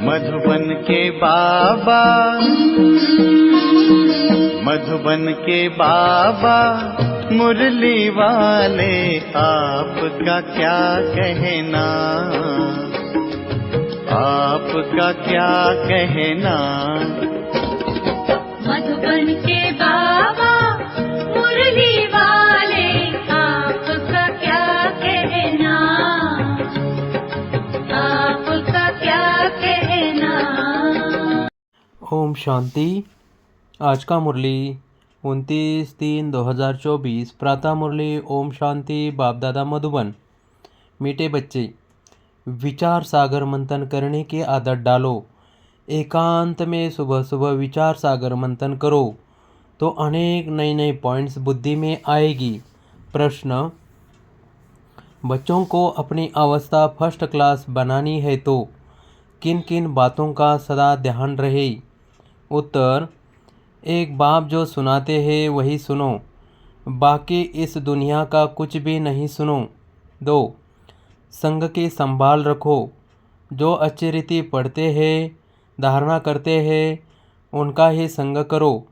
मधुबन के बाबा, मधुबन के बाबा मुरली वाले, आपका क्या कहना, आपका क्या कहना। मधुबन के बाबा मुरली वाले, आपका क्या कहना, आपका क्या कहना। ओम शांति। आज का मुरली 29/3/2024 प्रातः मुरली। ओम शांति। बाप दादा मधुबन। मीठे बच्चे, विचार सागर मंथन करने की आदत डालो। एकांत में सुबह सुबह विचार सागर मंथन करो तो अनेक नई नई पॉइंट्स बुद्धि में आएगी। प्रश्न: बच्चों को अपनी अवस्था फर्स्ट क्लास बनानी है तो किन किन बातों का सदा ध्यान रहे। उत्तर: एक बाप जो सुनाते हैं वही सुनो, बाकी इस दुनिया का कुछ भी नहीं सुनो। 2. संग की संभाल रखो। जो अच्छी रीति पढ़ते हैं, धारणा करते हैं, उनका ही संग करो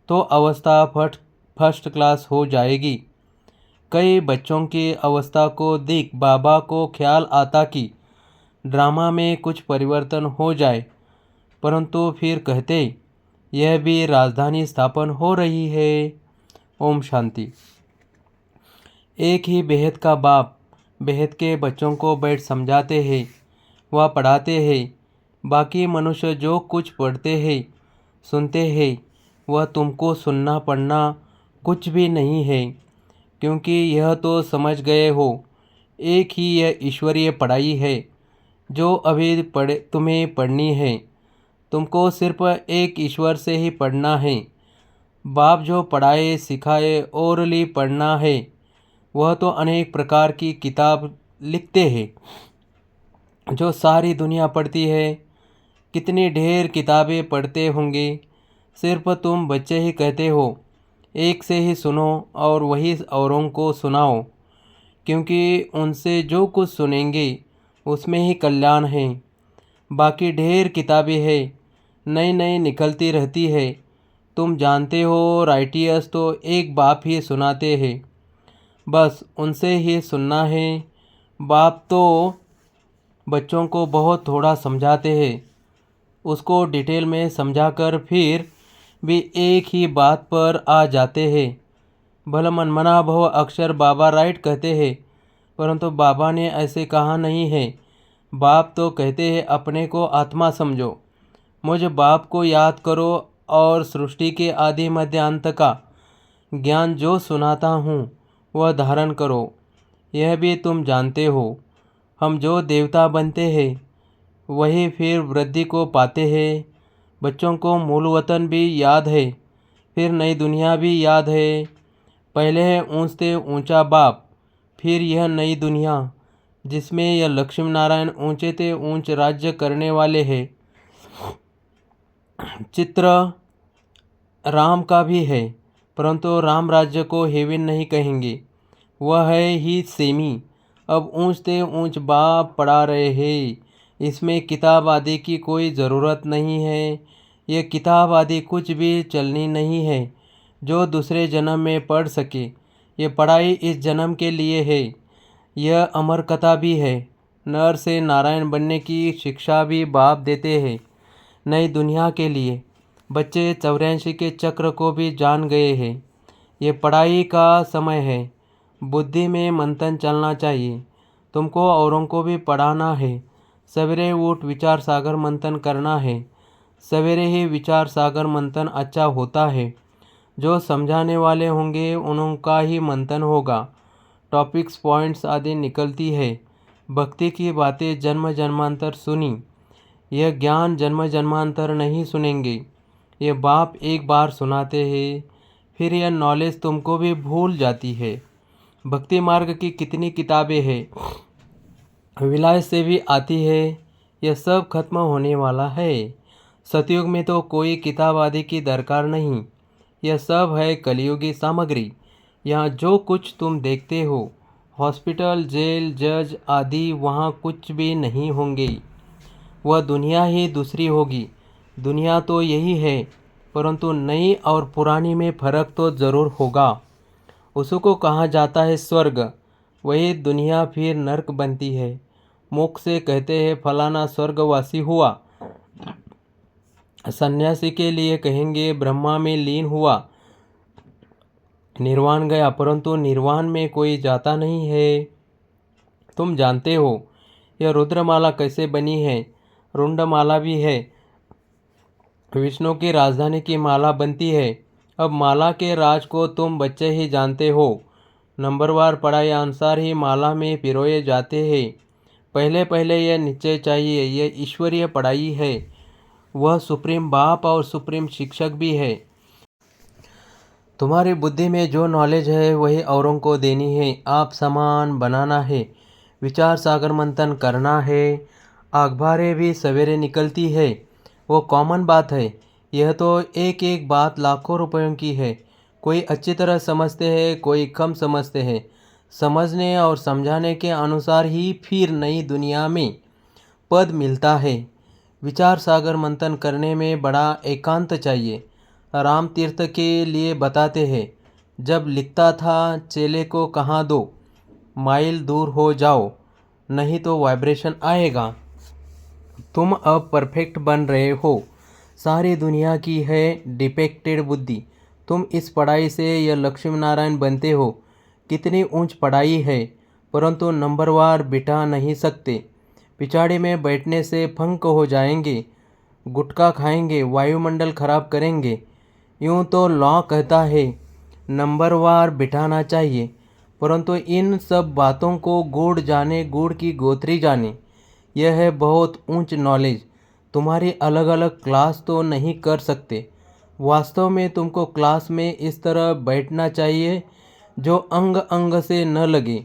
तो अवस्था फर्स्ट क्लास हो जाएगी। कई बच्चों की अवस्था को देख बाबा को ख्याल आता कि ड्रामा में कुछ परिवर्तन हो जाए, परंतु फिर कहते यह भी राजधानी स्थापन हो रही है। ओम शांति। एक ही बेहद का बाप बेहद के बच्चों को बैठ समझाते हैं व पढ़ाते हैं। बाकी मनुष्य जो कुछ पढ़ते हैं सुनते हैं वह तुमको सुनना पढ़ना कुछ भी नहीं है, क्योंकि यह तो समझ गए हो एक ही यह ईश्वरीय पढ़ाई है जो अभी तुम्हें पढ़नी है। तुमको सिर्फ एक ईश्वर से ही पढ़ना है। बाप जो पढ़ाए सिखाए ओरली पढ़ना है वह तो अनेक प्रकार की किताब लिखते हैं जो सारी दुनिया पढ़ती है। कितनी ढेर किताबें पढ़ते होंगे, सिर्फ तुम बच्चे ही कहते हो एक से ही सुनो और वही औरों को सुनाओ, क्योंकि उनसे जो कुछ सुनेंगे उसमें ही कल्याण है। बाकी ढेर किताबें हैं, नई नई निकलती रहती है। तुम जानते हो राइटियर्स तो एक बाप ही सुनाते हैं, बस उनसे ही सुनना है। बाप तो बच्चों को बहुत थोड़ा समझाते हैं, उसको डिटेल में समझाकर फिर भी एक ही बात पर आ जाते हैं। भला मनमना भव अक्षर बाबा राइट कहते हैं, परंतु बाबा ने ऐसे कहा नहीं है। बाप तो कहते हैं अपने को आत्मा समझो, मुझ बाप को याद करो और सृष्टि के आदि मध्य अंत का ज्ञान जो सुनाता हूँ वह धारण करो। यह भी तुम जानते हो हम जो देवता बनते हैं वही फिर वृद्धि को पाते हैं। बच्चों को मूल वतन भी याद है, फिर नई दुनिया भी याद है। पहले है ऊंच से ऊंचा बाप, फिर यह नई दुनिया जिसमें यह लक्ष्मी नारायण ऊंचे से ऊंच राज्य करने वाले हैं। चित्र राम का भी है, परंतु राम राज्य को हेवन नहीं कहेंगे, वह है ही सेमी। अब ऊंच से ऊंच बाप पढ़ा रहे हैं, इसमें किताब आदि की कोई ज़रूरत नहीं है। ये किताब आदि कुछ भी चलनी नहीं है जो दूसरे जन्म में पढ़ सके। ये पढ़ाई इस जन्म के लिए है। यह अमर कथा भी है। नर से नारायण बनने की शिक्षा भी बाप देते हैं। नई दुनिया के लिए बच्चे 84 के चक्र को भी जान गए हैं। ये पढ़ाई का समय है, बुद्धि में मंथन चलना चाहिए। तुमको औरों को भी पढ़ाना है। सवेरे उठ विचार सागर मंथन करना है। सवेरे ही विचार सागर मंथन अच्छा होता है। जो समझाने वाले होंगे उनका ही मंथन होगा। टॉपिक्स पॉइंट्स आदि निकलती है। भक्ति की बातें जन्म जन्मांतर सुनी, यह ज्ञान जन्म जन्मांतर नहीं सुनेंगे। ये बाप एक बार सुनाते हैं, फिर यह नॉलेज तुमको भी भूल जाती है। भक्ति मार्ग की कितनी किताबें हैं, विलास से भी आती है, यह सब खत्म होने वाला है। सतयुग में तो कोई किताब आदि की दरकार नहीं, यह सब है कलयुगी सामग्री। यहाँ जो कुछ तुम देखते हो, हॉस्पिटल जेल जज आदि वहाँ कुछ भी नहीं होंगे। वह दुनिया ही दूसरी होगी। दुनिया तो यही है, परंतु नई और पुरानी में फर्क तो ज़रूर होगा। उसको कहा जाता है स्वर्ग, वही दुनिया फिर नरक बनती है। मुख से कहते हैं फलाना स्वर्गवासी हुआ, सन्यासी के लिए कहेंगे ब्रह्मा में लीन हुआ, निर्वाण गया, परंतु निर्वाण में कोई जाता नहीं है। तुम जानते हो यह रुद्रमाला कैसे बनी है? रुंडमाला भी है। विष्णु की राजधानी की माला बनती है। अब माला के राज को तुम बच्चे ही जानते हो। नंबरवार पढ़ाई अनुसार ही माला में पिरोए जाते हैं। पहले पहले यह निश्चय चाहिए, यह ईश्वरीय पढ़ाई है। वह सुप्रीम बाप और सुप्रीम शिक्षक भी है। तुम्हारी बुद्धि में जो नॉलेज है वही औरों को देनी है। आप समान बनाना है, विचार सागर मंथन करना है। अखबारें भी सवेरे निकलती है, वो कॉमन बात है। यह तो एक एक बात लाखों रुपयों की है। कोई अच्छी तरह समझते हैं, कोई कम समझते हैं। समझने और समझाने के अनुसार ही फिर नई दुनिया में पद मिलता है। विचार सागर मंथन करने में बड़ा एकांत चाहिए। राम तीर्थ के लिए बताते हैं, जब लिखता था चेले को कहाँ दो, माइल दूर हो जाओ, नहीं तो वाइब्रेशन आएगा। तुम अब परफेक्ट बन रहे हो। सारी दुनिया की है डिफेक्टेड बुद्धि। तुम इस पढ़ाई से यह लक्ष्मी नारायण बनते हो। कितनी ऊंच पढ़ाई है, परंतु नंबरवार बिठा नहीं सकते। पिछाड़ी में बैठने से फंक हो जाएंगे, गुटखा खाएंगे, वायुमंडल खराब करेंगे। यूँ तो लॉ कहता है नंबरवार बिठाना चाहिए, परंतु इन सब बातों को गुड़ जाने, गुड़ की गोथरी जाने। यह है बहुत ऊंच नॉलेज। तुम्हारी अलग अलग क्लास तो नहीं कर सकते। वास्तव में तुमको क्लास में इस तरह बैठना चाहिए जो अंग अंग से न लगे।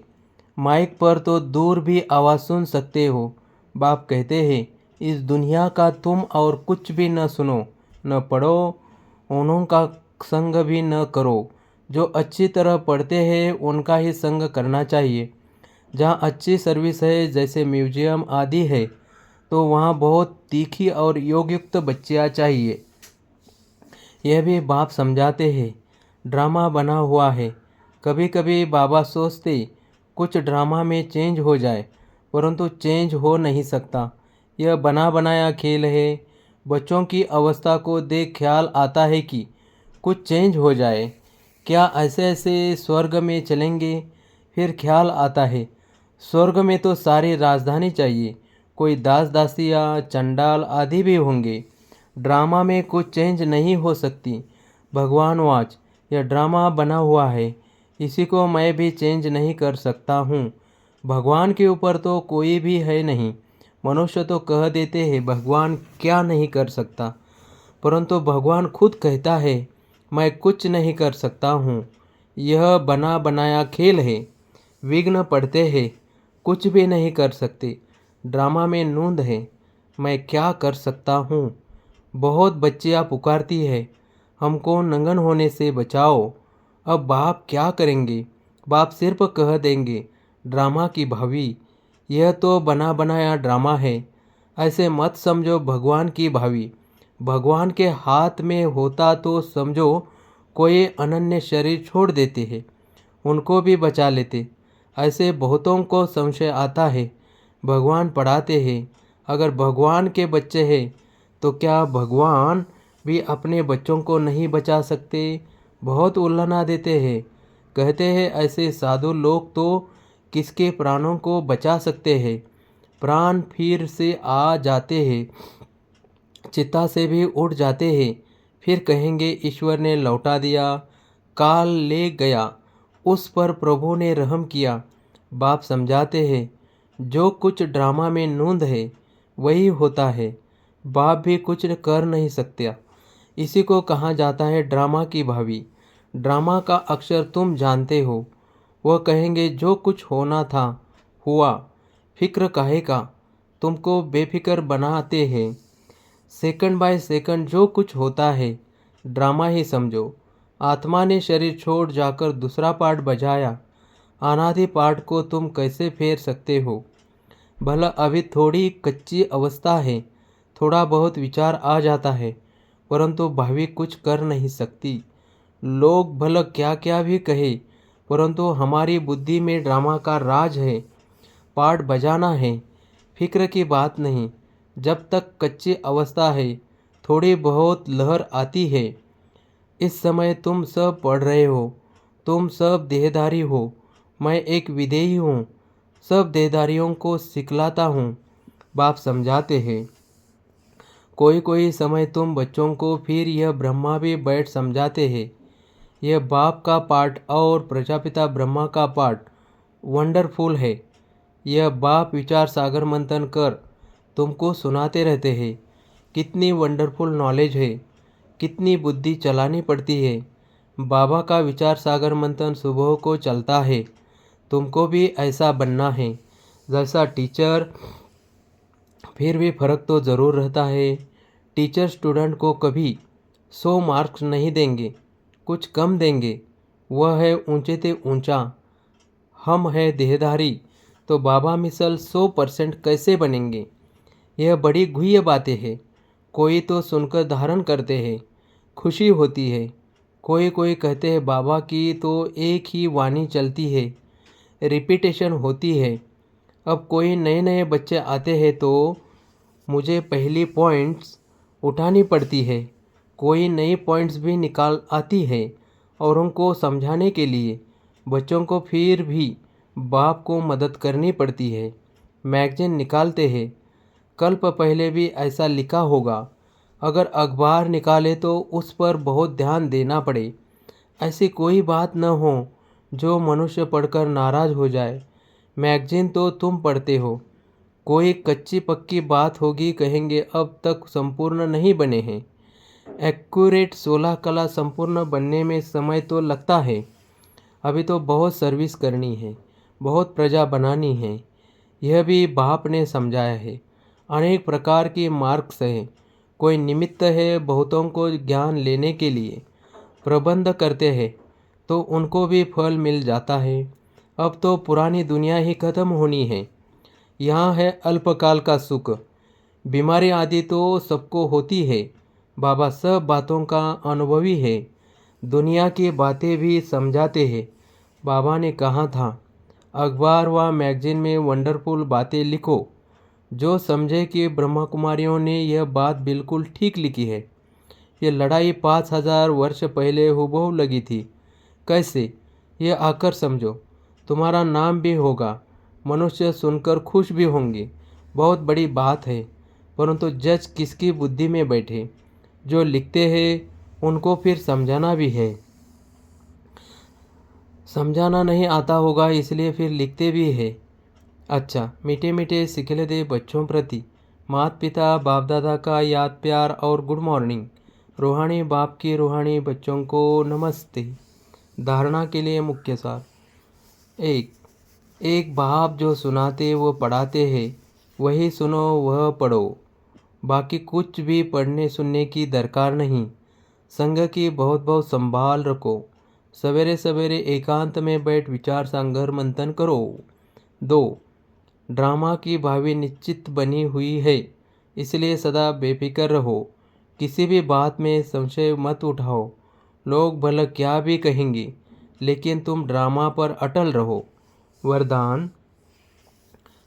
माइक पर तो दूर भी आवाज़ सुन सकते हो। बाप कहते हैं इस दुनिया का तुम और कुछ भी न सुनो, न पढ़ो, उन्हों का संग भी न करो। जो अच्छी तरह पढ़ते हैं उनका ही संग करना चाहिए। जहाँ अच्छी सर्विस है, जैसे म्यूजियम आदि है, तो वहाँ बहुत तीखी और योगयुक्त बच्चियाँ चाहिए। यह भी बाप समझाते हैं। ड्रामा बना हुआ है। कभी कभी बाबा सोचते कुछ ड्रामा में चेंज हो जाए, परंतु चेंज हो नहीं सकता। यह बना बनाया खेल है। बच्चों की अवस्था को देख ख्याल आता है कि कुछ चेंज हो जाए। क्या ऐसे ऐसे स्वर्ग में चलेंगे? फिर ख्याल आता है स्वर्ग में तो सारी राजधानी चाहिए, कोई दास दासियाँ, चंडाल आदि भी होंगे। ड्रामा में कुछ चेंज नहीं हो सकती। भगवान वाच, यह ड्रामा बना हुआ है, इसी को मैं भी चेंज नहीं कर सकता हूँ। भगवान के ऊपर तो कोई भी है नहीं। मनुष्य तो कह देते हैं भगवान क्या नहीं कर सकता, परंतु भगवान खुद कहता है मैं कुछ नहीं कर सकता हूँ। यह बना बनाया खेल है। विघ्न पड़ते हैं, कुछ भी नहीं कर सकते। ड्रामा में नूंद है, मैं क्या कर सकता हूँ। बहुत बच्चियाँ पुकारती है हमको नंगन होने से बचाओ। अब बाप क्या करेंगे? बाप सिर्फ कह देंगे ड्रामा की भावी। यह तो बना बनाया ड्रामा है। ऐसे मत समझो भगवान की भावी। भगवान के हाथ में होता तो समझो कोई अनन्य शरीर छोड़ देते हैं, उनको भी बचा लेते। ऐसे बहुतों को संशय आता है भगवान पढ़ाते हैं। अगर भगवान के बच्चे हैं तो क्या भगवान भी अपने बच्चों को नहीं बचा सकते? बहुत उल्लना देते हैं। कहते हैं ऐसे साधु लोग तो किसके प्राणों को बचा सकते हैं। प्राण फिर से आ जाते हैं, चिता से भी उठ जाते हैं, फिर कहेंगे ईश्वर ने लौटा दिया, काल ले गया, उस पर प्रभु ने रहम किया। बाप समझाते हैं जो कुछ ड्रामा में नूंद है वही होता है। बाप भी कुछ कर नहीं सकता। इसी को कहा जाता है ड्रामा की भावी। ड्रामा का अक्षर तुम जानते हो। वह कहेंगे जो कुछ होना था हुआ, फिक्र काहे का, तुमको बेफिक्र बनाते हैं। सेकंड बाय सेकंड जो कुछ होता है ड्रामा ही समझो। आत्मा ने शरीर छोड़ जाकर दूसरा पार्ट बजाया। अनादि पार्ट को तुम कैसे फेर सकते हो? भला अभी थोड़ी कच्ची अवस्था है, थोड़ा बहुत विचार आ जाता है, परंतु भाभी कुछ कर नहीं सकती। लोग भला क्या क्या भी कहे, परंतु हमारी बुद्धि में ड्रामा का राज है। पार्ट बजाना है, फिक्र की बात नहीं। जब तक कच्ची अवस्था है, थोड़ी बहुत लहर आती है। इस समय तुम सब पढ़ रहे हो, तुम सब देहधारी हो, मैं एक विदेही हूँ। सब देहधारियों को सिखलाता हूँ, बाप समझाते हैं। कोई कोई समय तुम बच्चों को फिर यह ब्रह्मा भी बैठ समझाते हैं। यह बाप का पाठ और प्रजापिता ब्रह्मा का पाठ वंडरफुल है। यह बाप विचार सागर मंथन कर तुमको सुनाते रहते हैं। कितनी वंडरफुल नॉलेज है, कितनी बुद्धि चलानी पड़ती है। बाबा का विचार सागर मंथन सुबह को चलता है। तुमको भी ऐसा बनना है जैसा टीचर। फिर भी फर्क तो ज़रूर रहता है। टीचर स्टूडेंट को कभी 100 मार्क्स नहीं देंगे, कुछ कम देंगे। वह है ऊंचे ते ऊंचा, हम है देहधारी, तो बाबा मिसल 100% कैसे बनेंगे? यह बड़ी गुह्य बातें हैं। कोई तो सुनकर धारण करते हैं, खुशी होती है। कोई कोई कहते हैं बाबा की तो एक ही वाणी चलती है, रिपीटेशन होती है। अब कोई नए नए बच्चे आते हैं तो मुझे पहली पॉइंट्स उठानी पड़ती है। कोई नई पॉइंट्स भी निकाल आती है और उनको समझाने के लिए बच्चों को फिर भी बाप को मदद करनी पड़ती है। मैगजीन निकालते हैं। कल्प पहले भी ऐसा लिखा होगा। अगर अखबार निकाले तो उस पर बहुत ध्यान देना पड़े। ऐसी कोई बात न हो जो मनुष्य पढ़कर नाराज़ हो जाए। मैगजीन तो तुम पढ़ते हो। कोई कच्ची पक्की बात होगी, कहेंगे अब तक संपूर्ण नहीं बने हैं। एक्यूरेट 16 कला संपूर्ण बनने में समय तो लगता है। अभी तो बहुत सर्विस करनी है, बहुत प्रजा बनानी है। यह भी बाप ने समझाया है। अनेक प्रकार की मार्क्स है। कोई निमित्त है बहुतों को ज्ञान लेने के लिए प्रबंध करते हैं तो उनको भी फल मिल जाता है। अब तो पुरानी दुनिया ही खत्म होनी है। यहाँ है अल्पकाल का सुख। बीमारी आदि तो सबको होती है। बाबा सब बातों का अनुभवी है। दुनिया की बातें भी समझाते हैं। बाबा ने कहा था, अखबार व मैगजीन में वंडरफुल बातें लिखो। जो समझे कि ब्रह्मा कुमारियों ने यह बात बिल्कुल ठीक लिखी है। ये लड़ाई 5000 वर्ष पहले हुबहू लगी थी। कैसे? ये आकर समझो, तुम्हारा नाम भी होगा। मनुष्य सुनकर खुश भी होंगे। बहुत बड़ी बात है, परंतु जज किसकी बुद्धि में बैठे? जो लिखते हैं उनको फिर समझाना भी है। समझाना नहीं आता होगा इसलिए फिर लिखते भी है। अच्छा, मीठे मीठे सिखले दे बच्चों प्रति माता पिता बाप दादा का याद प्यार और गुड मॉर्निंग। रूहानी बाप की रूहानी बच्चों को नमस्ते। धारणा के लिए मुख्य सार। एक बाप जो सुनाते वो पढ़ाते हैं, वही सुनो वह पढ़ो। बाकी कुछ भी पढ़ने सुनने की दरकार नहीं। संघ की बहुत बहुत संभाल रखो। सवेरे सवेरे एकांत में बैठ विचार सागर मंथन करो। 2. ड्रामा की भावी निश्चित बनी हुई है, इसलिए सदा बेफिक्र रहो। किसी भी बात में संशय मत उठाओ। लोग भला क्या भी कहेंगे, लेकिन तुम ड्रामा पर अटल रहो। वरदान।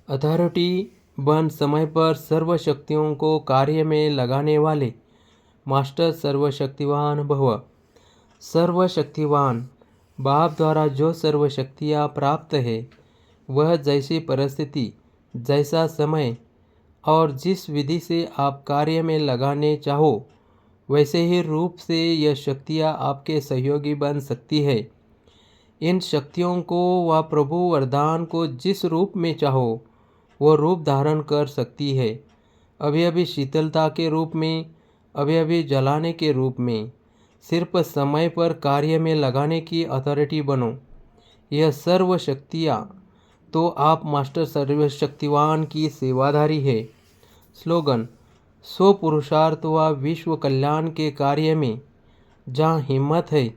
अथॉरिटी बन समय पर सर्व शक्तियों को कार्य में लगाने वाले। मास्टर सर्वशक्तिवान भव। सर्वशक्तिवान बाप द्वारा जो सर्वशक्तियाँ प्राप्त है, वह जैसी परिस्थिति, जैसा समय और जिस विधि से आप कार्य में लगाने चाहो, वैसे ही रूप से यह शक्तियाँ आपके सहयोगी बन सकती है। इन शक्तियों को व प्रभु वरदान को जिस रूप में चाहो वह रूप धारण कर सकती है। अभी अभी शीतलता के रूप में, अभी अभी जलाने के रूप में। सिर्फ समय पर कार्य में लगाने की अथॉरिटी बनो। यह सर्व शक्तियाँ तो आप मास्टर सर्वशक्तिवान की सेवाधारी है। स्लोगन। सो पुरुषार्थ व विश्व कल्याण के कार्य में जहाँ हिम्मत है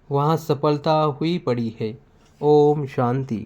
वहाँ सफलता हुई पड़ी है। ओम शांति।